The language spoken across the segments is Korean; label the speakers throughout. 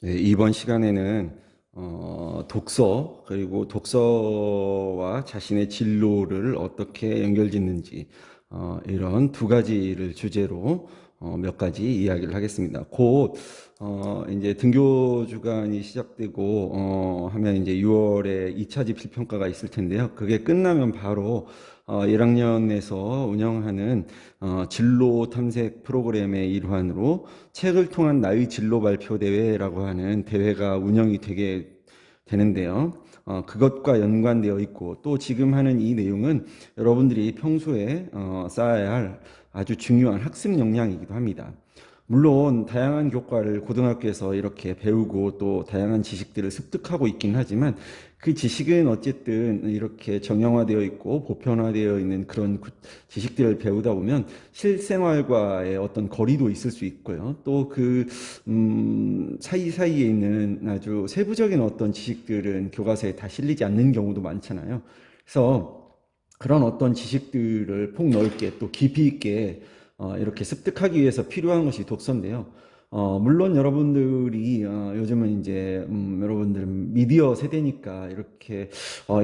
Speaker 1: 네, 이번 시간에는 독서 그리고 독서와 자신의 진로를 어떻게 연결짓는지 이런 두 가지를 주제로 몇 가지 이야기를 하겠습니다. 곧 이제 등교 주간이 시작되고 하면 이제 6월에 2차 집필 평가가 있을 텐데요. 그게 끝나면 바로 1학년에서 운영하는 진로 탐색 프로그램의 일환으로 책을 통한 나의 진로 발표 대회라고 하는 대회가 운영이 되게 되는데요. 그것과 연관되어 있고 또 지금 하는 이 내용은 여러분들이 평소에 쌓아야 할 아주 중요한 학습 역량이기도 합니다. 물론 다양한 교과를 고등학교에서 이렇게 배우고 또 다양한 지식들을 습득하고 있긴 하지만 그 지식은 어쨌든 이렇게 정형화되어 있고 보편화되어 있는 그런 지식들을 배우다 보면 실생활과의 어떤 거리도 있을 수 있고요. 또 그 사이사이에 있는 아주 세부적인 어떤 지식들은 교과서에 다 실리지 않는 경우도 많잖아요. 그래서 그런 어떤 지식들을 폭넓게 또 깊이 있게 이렇게 습득하기 위해서 필요한 것이 독서인데요. 물론 여러분들이 요즘은 이제 여러분들은 미디어 세대니까 이렇게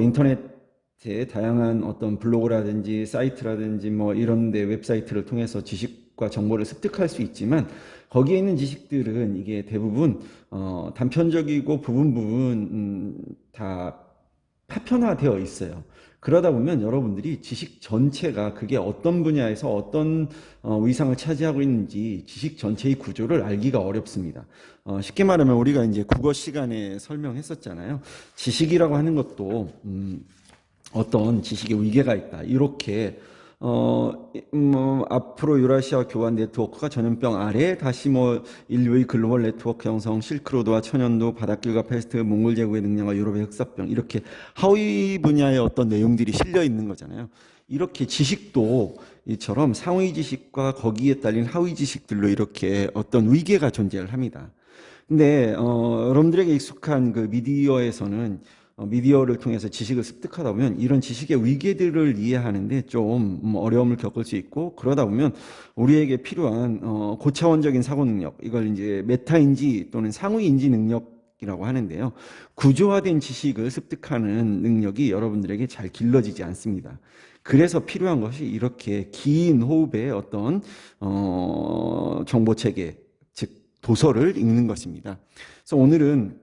Speaker 1: 인터넷에 다양한 어떤 블로그라든지 사이트라든지 뭐 이런 데 웹사이트를 통해서 지식과 정보를 습득할 수 있지만 거기에 있는 지식들은 이게 대부분 단편적이고 다 파편화되어 있어요. 그러다 보면 여러분들이 지식 전체가 그게 어떤 분야에서 어떤 위상을 차지하고 있는지 지식 전체의 구조를 알기가 어렵습니다. 쉽게 말하면 우리가 이제 국어 시간에 설명했었잖아요. 지식이라고 하는 것도 어떤 지식의 위계가 있다. 이렇게 앞으로 유라시아 교환 네트워크가 전염병 아래 다시 뭐 인류의 글로벌 네트워크 형성, 실크로드와 천연도, 바닷길과 패스트, 몽골 제국의 능력과 유럽의 흑사병 이렇게 하위 분야의 어떤 내용들이 실려 있는 거잖아요. 이렇게 지식도 이처럼 상위 지식과 거기에 딸린 하위 지식들로 이렇게 어떤 위계가 존재를 합니다. 근데 여러분들에게 익숙한 그 미디어에서는 미디어를 통해서 지식을 습득하다 보면 이런 지식의 위계들을 이해하는데 좀 어려움을 겪을 수 있고 그러다 보면 우리에게 필요한 고차원적인 사고 능력 이걸 이제 메타인지 또는 상위인지 능력이라고 하는데요. 구조화된 지식을 습득하는 능력이 여러분들에게 잘 길러지지 않습니다. 그래서 필요한 것이 이렇게 긴 호흡의 어떤 정보 체계, 즉 도서를 읽는 것입니다. 그래서 오늘은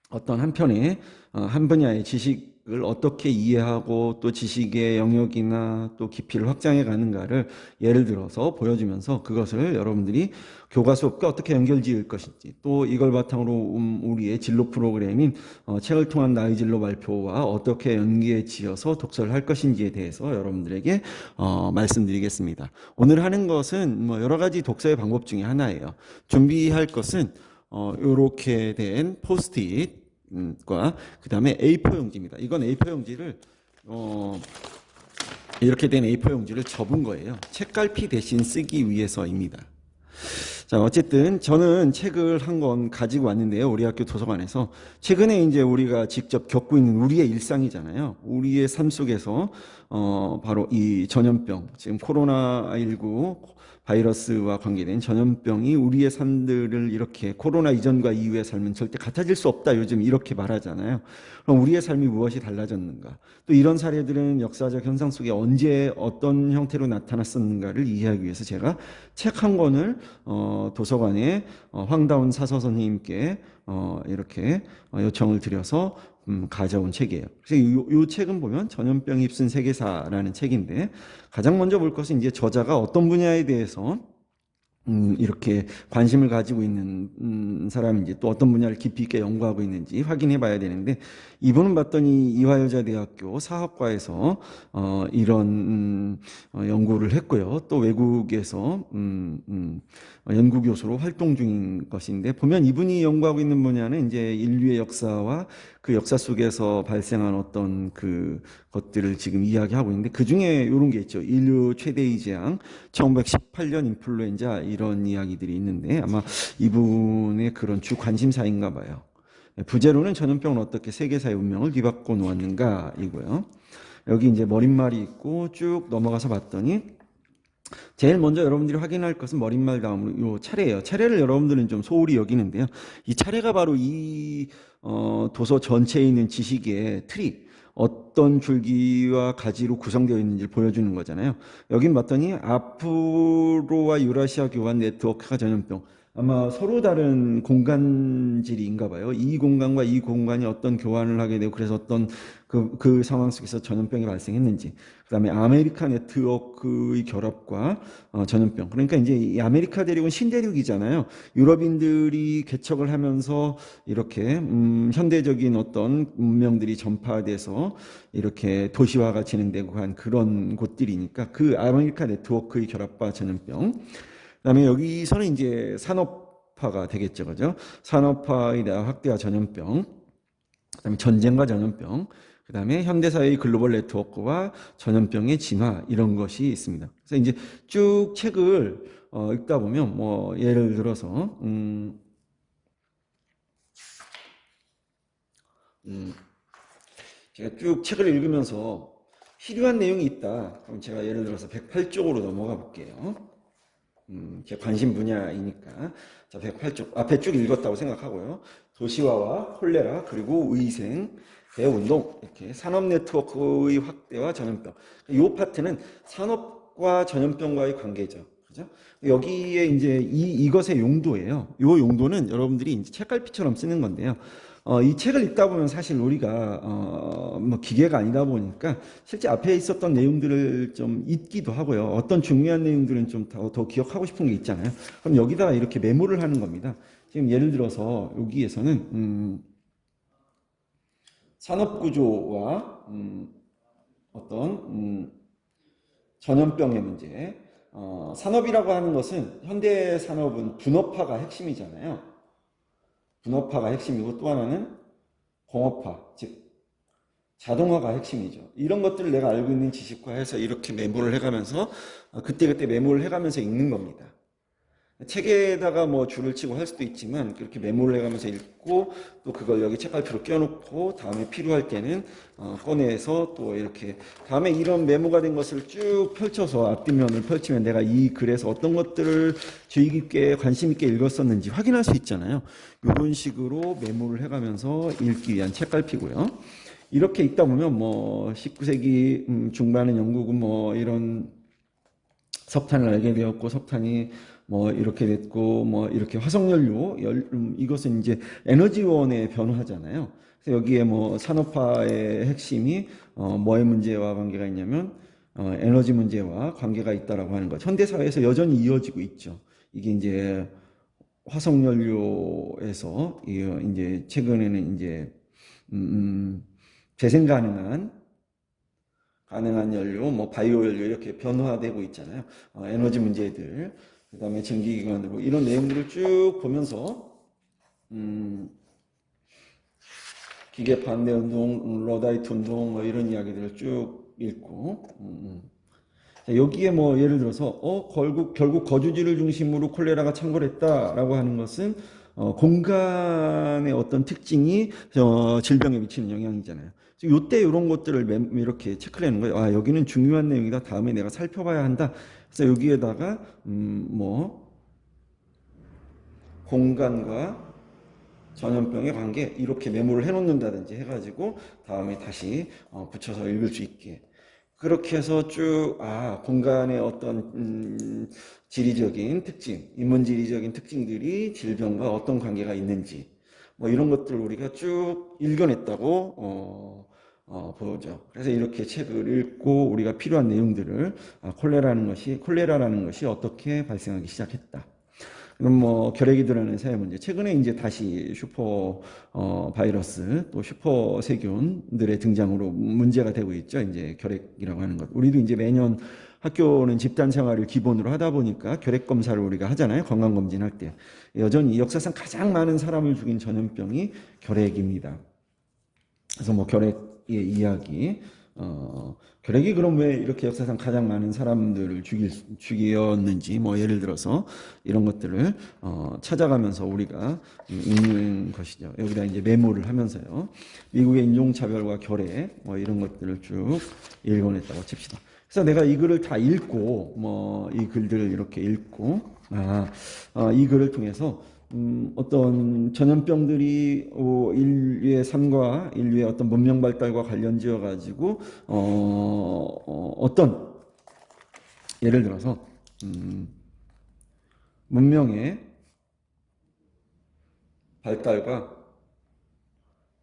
Speaker 1: 어떤 한편의 한 분야의 지식을 어떻게 이해하고 또 지식의 영역이나 또 깊이를 확장해 가는가를 예를 들어서 보여주면서 그것을 여러분들이 교과 수업과 어떻게 연결 지을 것인지 또 이걸 바탕으로 우리의 진로 프로그램인 책을 통한 나의 진로 발표와 어떻게 연계해 지어서 독서를 할 것인지에 대해서 여러분들에게 말씀드리겠습니다. 오늘 하는 것은 뭐 여러 가지 독서의 방법 중에 하나예요. 준비할 것은 이렇게 된 포스트잇 과 그 다음에 A4 용지입니다. 이건 A4 용지를 이렇게 된 A4 용지를 접은 거예요. 책갈피 대신 쓰기 위해서입니다. 자, 어쨌든 저는 책을 한 권 가지고 왔는데요. 우리 학교 도서관에서 최근에 이제 우리가 직접 겪고 있는 우리의 일상이잖아요. 우리의 삶 속에서 바로 이 전염병, 지금 코로나19 바이러스와 관계된 전염병이 우리의 삶들을 이렇게 코로나 이전과 이후의 삶은 절대 같아질 수 없다. 요즘 이렇게 말하잖아요. 그럼 우리의 삶이 무엇이 달라졌는가? 또 이런 사례들은 역사적 현상 속에 언제 어떤 형태로 나타났었는가를 이해하기 위해서 제가 책 한 권을 도서관에 황다운 사서 선생님께 이렇게 요청을 드려서 가져온 책이에요. 그래서 이 책은 보면 전염병이 입순 세계사라는 책인데 가장 먼저 볼 것은 이제 저자가 어떤 분야에 대해서 이렇게 관심을 가지고 있는 사람인지 또 어떤 분야를 깊이 있게 연구하고 있는지 확인해 봐야 되는데 이분은 봤더니 이화여자대학교 사학과에서 이런 연구를 했고요. 또 외국에서 연구교수로 활동 중인 것인데 보면 이분이 연구하고 있는 분야는 이제 인류의 역사와 그 역사 속에서 발생한 어떤 그 것들을 지금 이야기하고 있는데 그 중에 이런 게 있죠. 인류 최대의 재앙, 1918년 인플루엔자 이런 이야기들이 있는데 아마 이분의 그런 주 관심사인가 봐요. 부제로는 전염병은 어떻게 세계사의 운명을 뒤바꿔 놓았는가 이고요. 여기 이제 머릿말이 있고 쭉 넘어가서 봤더니 제일 먼저 여러분들이 확인할 것은 머릿말 다음으로 요 차례예요. 차례를 여러분들은 좀 소홀히 여기는데요. 이 차례가 바로 이 도서 전체에 있는 지식의 틀이 어떤 줄기와 가지로 구성되어 있는지를 보여주는 거잖아요. 여긴 봤더니 아프로와 유라시아 교환 네트워크가 전염병. 아마 서로 다른 공간질인가 봐요. 이 공간과 이 공간이 어떤 교환을 하게 되고 그래서 어떤 그 상황 속에서 전염병이 발생했는지. 그다음에 아메리카 네트워크의 결합과 전염병. 그러니까 이제 이 아메리카 대륙은 신대륙이잖아요. 유럽인들이 개척을 하면서 이렇게 현대적인 어떤 문명들이 전파돼서 이렇게 도시화가 진행되고 한 그런 곳들이니까 그 아메리카 네트워크의 결합과 전염병. 그다음에 여기서는 이제 산업화가 되겠죠, 그죠? 산업화의 확대와 전염병. 그다음에 전쟁과 전염병. 그다음에 현대사회의 글로벌 네트워크와 전염병의 진화 이런 것이 있습니다. 그래서 이제 쭉 책을 읽다 보면 뭐 예를 들어서 제가 쭉 책을 읽으면서 필요한 내용이 있다. 그럼 제가 예를 들어서 108쪽으로 넘어가 볼게요. 제 관심 분야이니까. 자, 108쪽. 앞에 쭉 읽었다고 생각하고요. 도시화와 콜레라, 그리고 의생, 대운동, 이렇게 산업 네트워크의 확대와 전염병. 이 파트는 산업과 전염병과의 관계죠. 그죠? 여기에 이제 이것의 용도예요. 이 용도는 여러분들이 이제 책갈피처럼 쓰는 건데요. 이 책을 읽다 보면 사실 우리가 뭐 기계가 아니다 보니까 실제 앞에 있었던 내용들을 좀 잊기도 하고요. 어떤 중요한 내용들은 좀 더 기억하고 싶은 게 있잖아요. 그럼 여기다가 이렇게 메모를 하는 겁니다. 지금 예를 들어서 여기에서는 산업구조와 어떤 전염병의 문제. 산업이라고 하는 것은 현대 산업은 분업화가 핵심이잖아요. 분업화가 핵심이고 또 하나는 공업화, 즉 자동화가 핵심이죠. 이런 것들을 내가 알고 있는 지식과 해서 이렇게 메모를 해가면서 그때그때 메모를 해가면서 읽는 겁니다. 책에다가 뭐 줄을 치고 할 수도 있지만 그렇게 메모를 해가면서 읽고 또 그걸 여기 책갈피로 껴놓고 다음에 필요할 때는 꺼내서 또 이렇게 다음에 이런 메모가 된 것을 쭉 펼쳐서 앞뒷면을 펼치면 내가 이 글에서 어떤 것들을 주의 깊게 관심 있게 읽었었는지 확인할 수 있잖아요. 이런 식으로 메모를 해가면서 읽기 위한 책갈피고요. 이렇게 읽다 보면 뭐 19세기 중반의 영국은 뭐 이런 석탄을 알게 되었고 석탄이 뭐 이렇게 됐고 뭐 이렇게 화석연료 이것은 이제 에너지원의 변화잖아요. 그래서 여기에 뭐 산업화의 핵심이 뭐의 문제와 관계가 있냐면 에너지 문제와 관계가 있다라고 하는 것. 현대 사회에서 여전히 이어지고 있죠. 이게 이제 화석연료에서 이제 최근에는 이제 재생 가능한 연료, 뭐 바이오 연료 이렇게 변화되고 있잖아요. 에너지 문제들, 그다음에 전기기관으로 이런 내용들을 쭉 보면서 기계 반대 운동, 러다이트 운동 뭐 이런 이야기들을 쭉 읽고 자, 여기에 뭐 예를 들어서 결국 거주지를 중심으로 콜레라가 창궐했다라고 하는 것은 공간의 어떤 특징이 질병에 미치는 영향이잖아요. 요때 이런 것들을 이렇게 체크를 하는 거예요. 아, 여기는 중요한 내용이다. 다음에 내가 살펴봐야 한다. 그래서 여기에다가 뭐 공간과 전염병의 관계 이렇게 메모를 해놓는다든지 해가지고 다음에 다시 붙여서 읽을 수 있게 그렇게 해서 쭉 공간의 어떤 지리적인 특징, 인문지리적인 특징들이 질병과 어떤 관계가 있는지 뭐 이런 것들을 우리가 쭉 읽어냈다고 보죠. 그래서 이렇게 책을 읽고 우리가 필요한 내용들을 콜레라라는 것이 어떻게 발생하기 시작했다. 그럼 뭐 결핵이 드러나는 사회 문제. 최근에 이제 다시 슈퍼 바이러스 또 슈퍼 세균들의 등장으로 문제가 되고 있죠. 이제 결핵이라고 하는 것. 우리도 이제 매년 학교는 집단 생활을 기본으로 하다 보니까 결핵 검사를 우리가 하잖아요. 건강 검진할 때. 여전히 역사상 가장 많은 사람을 죽인 전염병이 결핵입니다. 그래서 뭐 결핵의 이야기, 결핵이 그럼 왜 이렇게 역사상 가장 많은 사람들을 죽였는지, 뭐 예를 들어서 이런 것들을 찾아가면서 우리가 읽는 것이죠. 여기다 이제 메모를 하면서요. 미국의 인종차별과 결핵, 뭐 이런 것들을 쭉 읽어냈다고 칩시다. 그래서 내가 이 글을 다 읽고, 뭐, 이 글들을 이렇게 읽고, 이 글을 통해서, 어떤 전염병들이 인류의 삶과 인류의 어떤 문명 발달과 관련 지어 가지고, 어떤, 예를 들어서, 문명의 발달과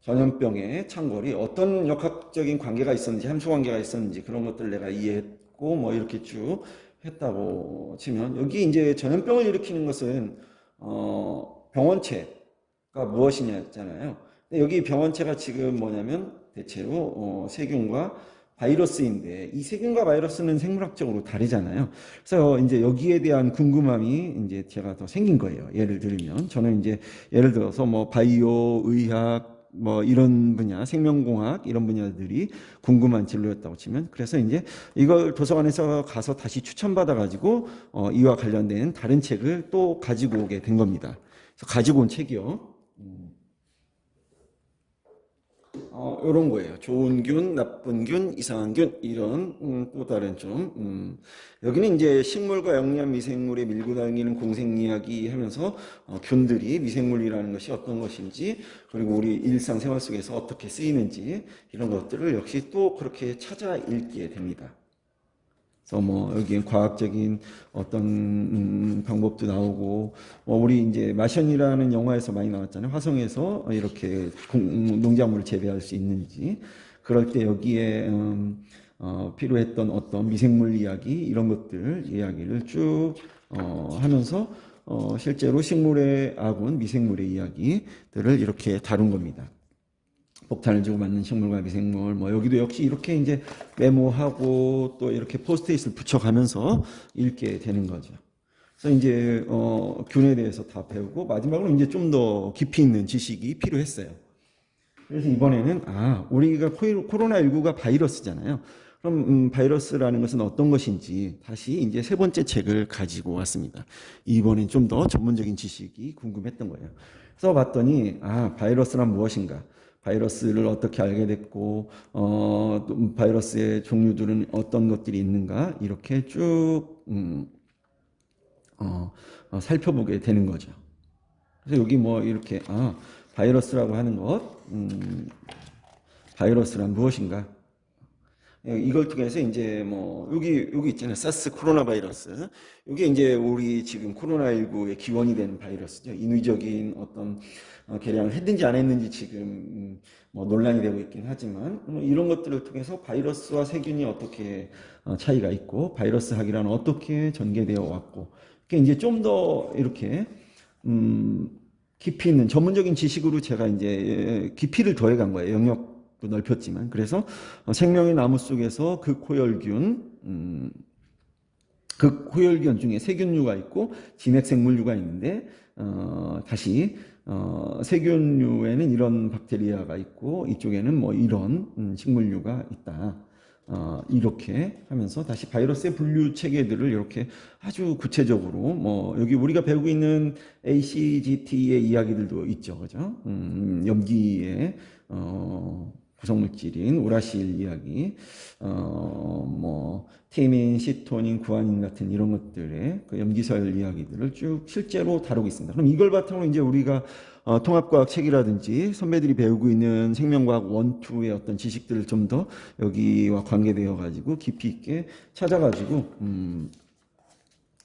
Speaker 1: 전염병의 창궐이 어떤 역학적인 관계가 있었는지, 함수 관계가 있었는지 그런 것들을 내가 이해했고 뭐 이렇게 쭉 했다고 치면 여기 이제 전염병을 일으키는 것은 병원체가 무엇이냐였잖아요. 근데 여기 병원체가 지금 뭐냐면 대체로 세균과 바이러스인데 이 세균과 바이러스는 생물학적으로 다르잖아요. 그래서 이제 여기에 대한 궁금함이 이제 제가 더 생긴 거예요. 예를 들면 저는 이제 예를 들어서 뭐 바이오, 의학 뭐 이런 분야, 생명공학 이런 분야들이 궁금한 진로였다고 치면 그래서 이제 이걸 도서관에서 가서 다시 추천받아 가지고 이와 관련된 다른 책을 또 가지고 오게 된 겁니다. 그래서 가지고 온 책이요. 요런 거예요. 좋은 균, 나쁜 균, 이상한 균, 이런, 또 다른 좀, 여기는 이제 식물과 영양 미생물에 밀고 다니는 공생 이야기 하면서, 균들이 미생물이라는 것이 어떤 것인지, 그리고 우리 일상생활 속에서 어떻게 쓰이는지, 이런 것들을 역시 또 그렇게 찾아 읽게 됩니다. 그래서 뭐 여기엔 과학적인 어떤 방법도 나오고 우리 이제 마션이라는 영화에서 많이 나왔잖아요. 화성에서 이렇게 농작물을 재배할 수 있는지 그럴 때 여기에 필요했던 어떤 미생물 이야기 이런 것들 이야기를 쭉 하면서 실제로 식물의 아군 미생물의 이야기들을 이렇게 다룬 겁니다. 폭탄을 주고받는 식물과 미생물, 뭐 여기도 역시 이렇게 이제 메모하고 또 이렇게 포스트잇을 붙여가면서 읽게 되는 거죠. 그래서 이제 균에 대해서 다 배우고 마지막으로 이제 좀 더 깊이 있는 지식이 필요했어요. 그래서 이번에는 우리가 코로나19가 바이러스잖아요. 그럼 바이러스라는 것은 어떤 것인지 다시 이제 세 번째 책을 가지고 왔습니다. 이번엔 좀 더 전문적인 지식이 궁금했던 거예요. 써봤더니 바이러스란 무엇인가? 바이러스를 어떻게 알게 됐고 또 바이러스의 종류들은 어떤 것들이 있는가? 이렇게 쭉 살펴보게 되는 거죠. 그래서 여기 뭐 이렇게 바이러스라고 하는 것, 바이러스란 무엇인가? 이걸 통해서 이제 뭐 여기 있잖아요. 사스 코로나 바이러스. 이게 이제 우리 지금 코로나19의 기원이 된 바이러스죠. 인위적인 어떤 개량을 했는지 안 했는지 지금 뭐 논란이 되고 있긴 하지만 이런 것들을 통해서 바이러스와 세균이 어떻게 차이가 있고 바이러스 학이란 어떻게 전개되어 왔고 이게 이제 좀 더 이렇게 깊이 있는 전문적인 지식으로 제가 이제 깊이를 더해간 거예요. 영역도 넓혔지만. 그래서 생명의 나무 속에서 극호열균 중에 세균류가 있고 진핵생물류가 있는데 다시 세균류에는 이런 박테리아가 있고 이쪽에는 뭐 이런 식물류가 있다. 이렇게 하면서 다시 바이러스의 분류 체계들을 이렇게 아주 구체적으로 뭐 여기 우리가 배우고 있는 ACGT의 이야기들도 있죠, 그죠? 염기의 구성물질인 우라실 이야기, 뭐 티민, 시토닌, 구아닌 같은 이런 것들의 그 염기설 이야기들을 쭉 실제로 다루고 있습니다. 그럼 이걸 바탕으로 이제 우리가 통합과학 책이라든지 선배들이 배우고 있는 생명과학 원투의 어떤 지식들을 좀 더 여기와 관계되어 가지고 깊이 있게 찾아가지고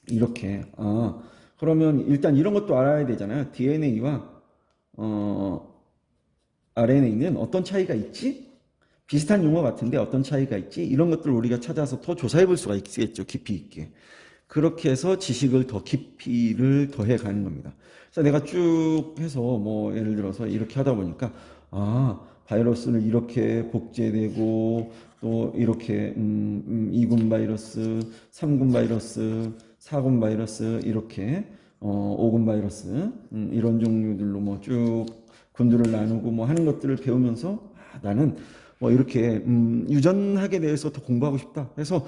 Speaker 1: 이렇게 그러면 일단 이런 것도 알아야 되잖아요. DNA와 RNA는 어떤 차이가 있지? 비슷한 용어 같은데 어떤 차이가 있지? 이런 것들을 우리가 찾아서 더 조사해 볼 수가 있겠죠. 깊이 있게. 그렇게 해서 지식을 더 깊이를 더해 가는 겁니다. 그래서 내가 쭉 해서 뭐 예를 들어서 이렇게 하다 보니까 바이러스를 이렇게 복제되고 또 이렇게 2군 바이러스, 3군 바이러스, 4군 바이러스 이렇게 5군 바이러스 이런 종류들로 뭐 쭉 군들을 나누고 뭐 하는 것들을 배우면서 나는 뭐 이렇게 유전학에 대해서 더 공부하고 싶다. 그래서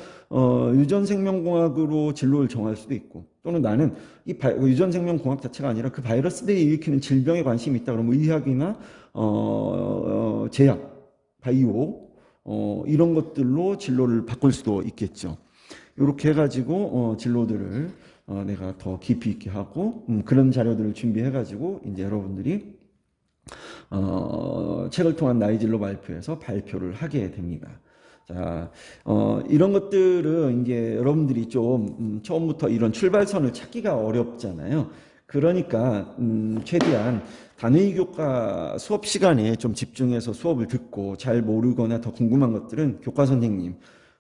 Speaker 1: 유전생명공학으로 진로를 정할 수도 있고 또는 나는 이 유전생명공학 자체가 아니라 그 바이러스들이 일으키는 질병에 관심이 있다. 그러면 의학이나 제약, 바이오 이런 것들로 진로를 바꿀 수도 있겠죠. 이렇게 해가지고 진로들을 내가 더 깊이 있게 하고 그런 자료들을 준비해가지고 이제 여러분들이 책을 통한 나의 진로 발표에서 발표를 하게 됩니다. 자, 이런 것들은 이제 여러분들이 좀 처음부터 이런 출발선을 찾기가 어렵잖아요. 그러니까 최대한 단의 교과 수업 시간에 좀 집중해서 수업을 듣고 잘 모르거나 더 궁금한 것들은 교과 선생님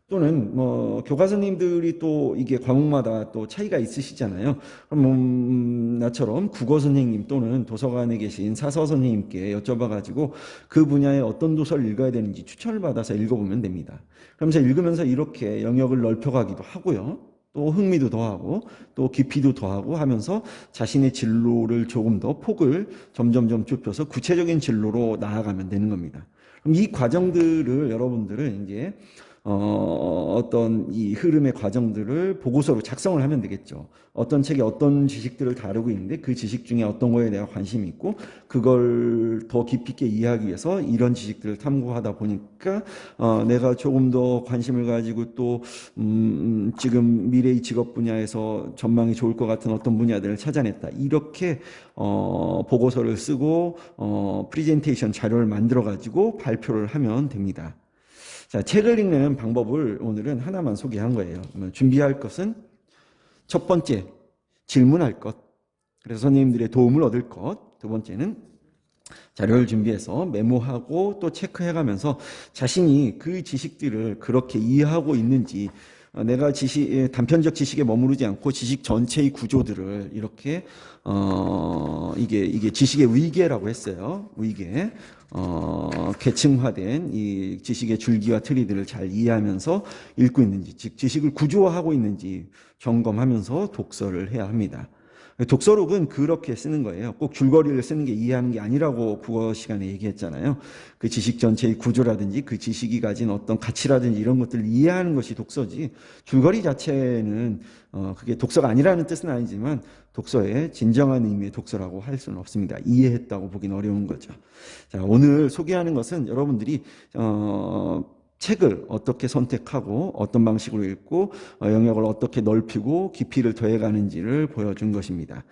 Speaker 1: 또는 뭐 교과 선생님들이 또 이게 과목마다 또 차이가 있으시잖아요. 그럼 나처럼 국어 선생님 또는 도서관에 계신 사서 선생님께 여쭤봐가지고 그 분야의 어떤 도서를 읽어야 되는지 추천을 받아서 읽어보면 됩니다. 그러면서 읽으면서 이렇게 영역을 넓혀가기도 하고요. 또 흥미도 더하고 또 깊이도 더하고 하면서 자신의 진로를 조금 더 폭을 점점점 좁혀서 구체적인 진로로 나아가면 되는 겁니다. 그럼 이 과정들을 여러분들은 이제 어떤 이 흐름의 과정들을 보고서로 작성을 하면 되겠죠. 어떤 책이 어떤 지식들을 다루고 있는데 그 지식 중에 어떤 거에 내가 관심이 있고 그걸 더 깊이 있게 이해하기 위해서 이런 지식들을 탐구하다 보니까 내가 조금 더 관심을 가지고 또 지금 미래의 직업 분야에서 전망이 좋을 것 같은 어떤 분야들을 찾아냈다. 이렇게 보고서를 쓰고 프리젠테이션 자료를 만들어 가지고 발표를 하면 됩니다. 자, 책을 읽는 방법을 오늘은 하나만 소개한 거예요. 준비할 것은 첫 번째, 질문할 것. 그래서 선생님들의 도움을 얻을 것. 두 번째는 자료를 준비해서 메모하고 또 체크해가면서 자신이 그 지식들을 그렇게 이해하고 있는지 내가 단편적 지식에 머무르지 않고 지식 전체의 구조들을 이렇게 이게 지식의 위계라고 했어요. 위계. 계층화된 이 지식의 줄기와 트리들을 잘 이해하면서 읽고 있는지, 즉 지식을 구조화하고 있는지 점검하면서 독서를 해야 합니다. 독서록은 그렇게 쓰는 거예요. 꼭 줄거리를 쓰는 게 이해하는 게 아니라고 국어 시간에 얘기했잖아요. 그 지식 전체의 구조라든지 그 지식이 가진 어떤 가치라든지 이런 것들을 이해하는 것이 독서지, 줄거리 자체는 그게 독서가 아니라는 뜻은 아니지만 독서의 진정한 의미의 독서라고 할 수는 없습니다. 이해했다고 보긴 어려운 거죠. 자, 오늘 소개하는 것은 여러분들이 책을 어떻게 선택하고 어떤 방식으로 읽고 영역을 어떻게 넓히고 깊이를 더해가는지를 보여준 것입니다.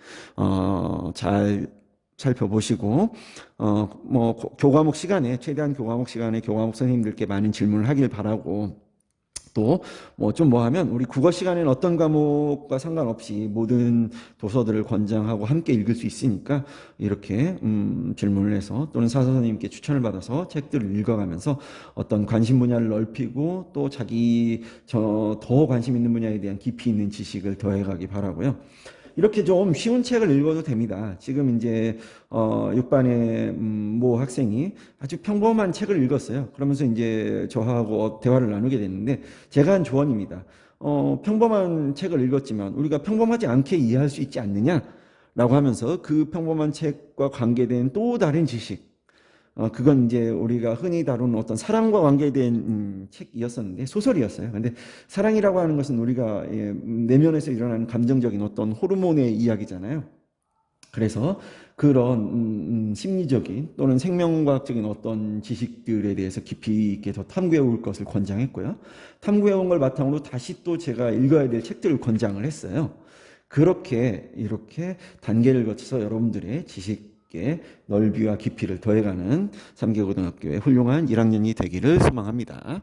Speaker 1: 잘 살펴보시고 뭐 교과목 시간에 최대한 교과목 시간에 교과목 선생님들께 많은 질문을 하길 바라고 또 뭐 하면 우리 국어 시간에는 어떤 과목과 상관없이 모든 도서들을 권장하고 함께 읽을 수 있으니까 이렇게 질문을 해서 또는 사서 선생님께 추천을 받아서 책들을 읽어가면서 어떤 관심 분야를 넓히고 또 자기 더 관심 있는 분야에 대한 깊이 있는 지식을 더해가기 바라고요. 이렇게 좀 쉬운 책을 읽어도 됩니다. 지금 이제 6반의 모 학생이 아주 평범한 책을 읽었어요. 그러면서 이제 저하고 대화를 나누게 됐는데 제가 한 조언입니다. 평범한 책을 읽었지만 우리가 평범하지 않게 이해할 수 있지 않느냐라고 하면서 그 평범한 책과 관계된 또 다른 지식, 그건 이제 우리가 흔히 다루는 어떤 사랑과 관계된 책이었었는데 소설이었어요. 근데 사랑이라고 하는 것은 우리가 내면에서 일어나는 감정적인 어떤 호르몬의 이야기잖아요. 그래서 그런 심리적인 또는 생명과학적인 어떤 지식들에 대해서 깊이 있게 더 탐구해 올 것을 권장했고요. 탐구해 온 걸 바탕으로 다시 또 제가 읽어야 될 책들을 권장을 했어요. 그렇게 이렇게 단계를 거쳐서 여러분들의 지식 넓이와 깊이를 더해가는 3개 고등학교의 훌륭한 1학년이 되기를 소망합니다.